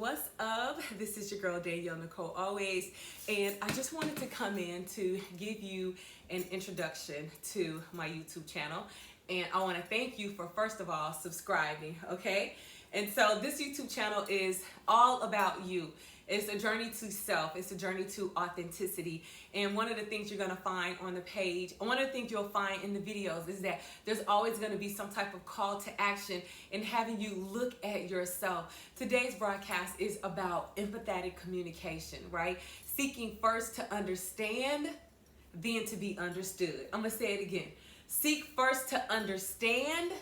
What's up? This is your girl Danielle Nicole always, and I just wanted to come in to give you an introduction to my YouTube channel. And I want to thank you for, first of all, subscribing, okay? And so this YouTube channel is all about you. It's a journey to self. It's a journey to authenticity. And one of the things you're going to find on the page, one of the things you'll find in the videos is that there's always going to be some type of call to action in having you look at yourself. Today's broadcast is about empathetic communication, right? Seeking first to understand, then to be understood. I'm going to say it again. Seek first to understand,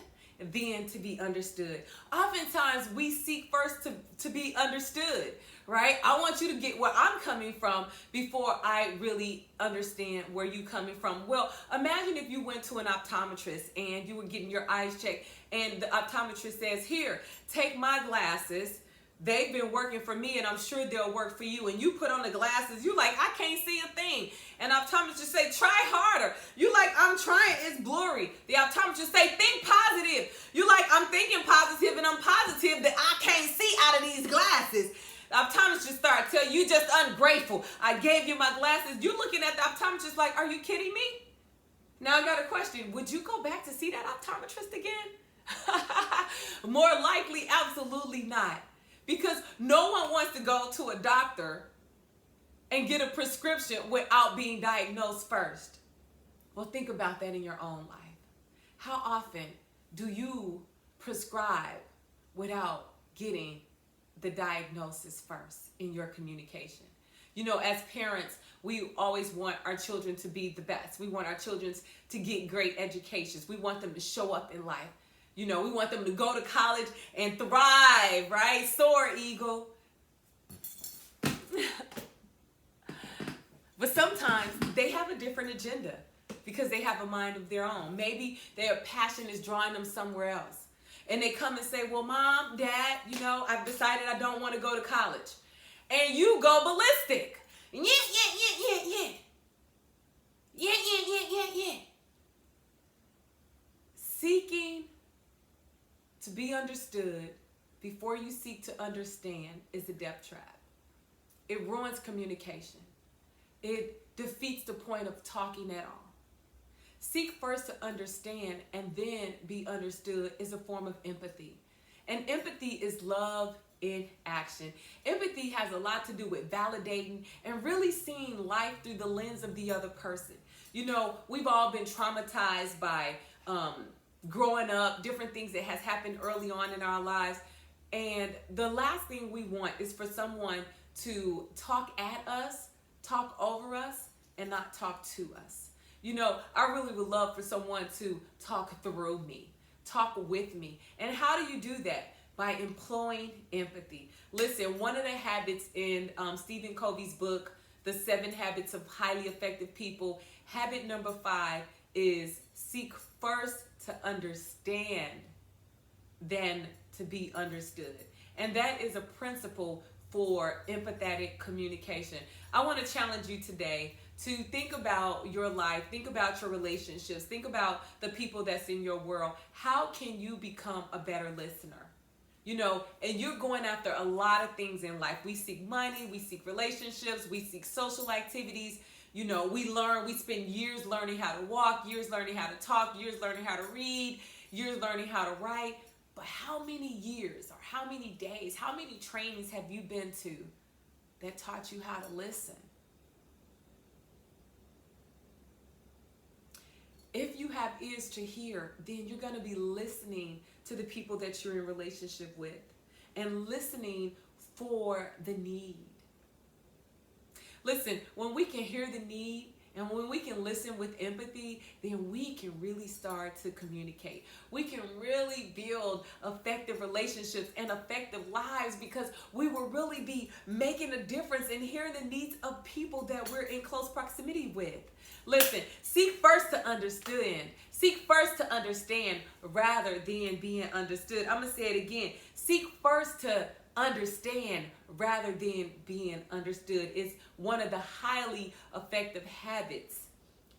then to be understood. Oftentimes we seek first to be understood, right? I want you to get where I'm coming from before I really understand where you're coming from. Well, imagine if you went to an optometrist and you were getting your eyes checked and the optometrist says, here, take my glasses. They've been working for me and I'm sure they'll work for you. And you put on the glasses, you like, I can't see a thing. And optometrist say, try harder. You like, I'm trying, it's blurry. The optometrist say, think positive. You like, I'm thinking positive and I'm positive that I can't see out of these glasses. The optometrist start telling you, just ungrateful. I gave you my glasses. You're looking at the optometrist like, are you kidding me? Now I got a question. Would you go back to see that optometrist again? More likely, absolutely not. Because no one wants to go to a doctor and get a prescription without being diagnosed first. Well, think about that in your own life. How often do you prescribe without getting the diagnosis first in your communication? You know, as parents, we always want our children to be the best. We want our children to get great educations. We want them to show up in life. You know, we want them to go to college and thrive, right? Soar, eagle. But sometimes they have a different agenda because they have a mind of their own. Maybe their passion is drawing them somewhere else. And they come and say, well, mom, dad, you know, I've decided I don't want to go to college. And you go ballistic. Yeah. Seeking to be understood before you seek to understand is a death trap. It ruins communication. It defeats the point of talking at all. Seek first to understand and then be understood is a form of empathy. And empathy is love in action. Empathy has a lot to do with validating and really seeing life through the lens of the other person. You know, we've all been traumatized by growing up, different things that has happened early on in our lives. And the last thing we want is for someone to talk at us, talk over us, and not talk to us. You know, I really would love for someone to talk through me, talk with me. And how do you do that? By employing empathy. Listen, one of the habits in Stephen Covey's book, The 7 Habits of Highly Effective People, habit number 5 is seek first to understand than to be understood. And that is a principle for empathetic communication. I want to challenge you today to think about your life, think about your relationships, think about the people that's in your world. How can you become a better listener? You know, and you're going after a lot of things in life. We seek money, we seek relationships, we seek social activities. You know, we spend years learning how to walk, years learning how to talk, years learning how to read, years learning how to write. But how many years or how many days, how many trainings have you been to that taught you how to listen? If you have ears to hear, then you're going to be listening to the people that you're in relationship with and listening for the need. Listen, when we can hear the need and when we can listen with empathy, then we can really start to communicate. We can really build effective relationships and effective lives because we will really be making a difference in hearing the needs of people that we're in close proximity with. Listen, seek first to understand. Seek first to understand rather than being understood. I'm going to say it again. Seek first to understand rather than being understood. It's one of the highly effective habits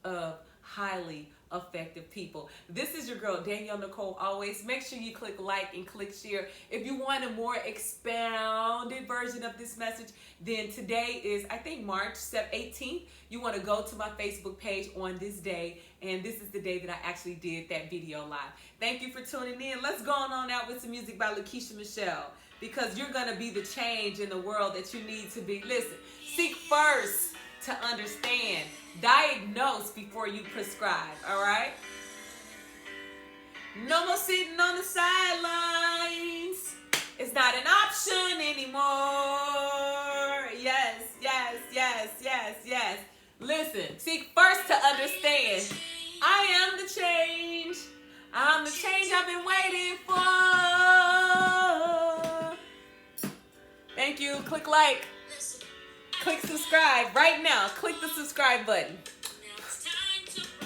of highly effective people. This is your girl, Danielle Nicole, always. Make sure you click like and click share. If you want a more expounded version of this message, then today is, I think, March 18th. You want to go to my Facebook page on this day, and this is the day that I actually did that video live. Thank you for tuning in. Let's go on out with some music by Lakeisha Michelle, because you're going to be the change in the world that you need to be. Listen, seek first to understand. Diagnose before you prescribe, all right? No more sitting on the sidelines. It's not an option anymore. Yes, yes, yes, yes, yes. Listen, seek first to understand. I am the change. I'm the change I've been waiting for. Thank you. Click like. Click subscribe right now. Click the subscribe button.